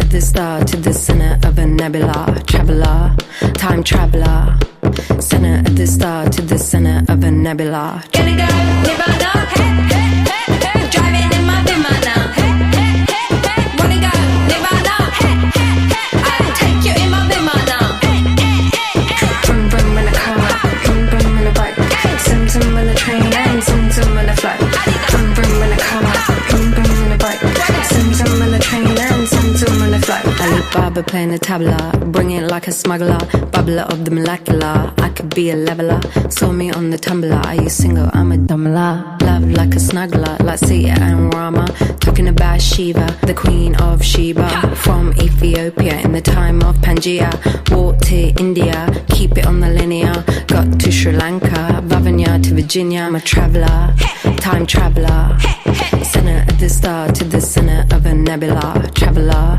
of the star to the center of a nebula. Traveler, time traveler. Center of the star to the center of a nebula. Gonna go Nirvana, hey, hey, hey, hey. Driving in my Bimmer now, hey, hey, hey, hey. Wanna go Nirvana, hey, hey, hey. I'll take you in my Bimmer now, hey, hey, hey, hey. Vroom vroom in a car, vroom vroom in a bike. Zoom zoom in a train and zoom zoom in a flight. Vroom vroom in a car, vroom vroom in a bike. Zoom zoom in a train and zoom zoom in a flight. Alibaba playing the tabla, bring it like a smuggler. Bubbler of the molecular, I could be a leveler. Saw me on the tumbler, are you single? I'm a dumbler. Love like a snuggler, like Sita and Rama. Talking about Shiva, the queen of Sheba. From Ethiopia in the time of Pangaea. Walked to India, keep it on the linear. Got to Sri Lanka, Vavanya to Virginia. I'm a traveler, time traveler. Center of the star to the center of a nebula. Traveler.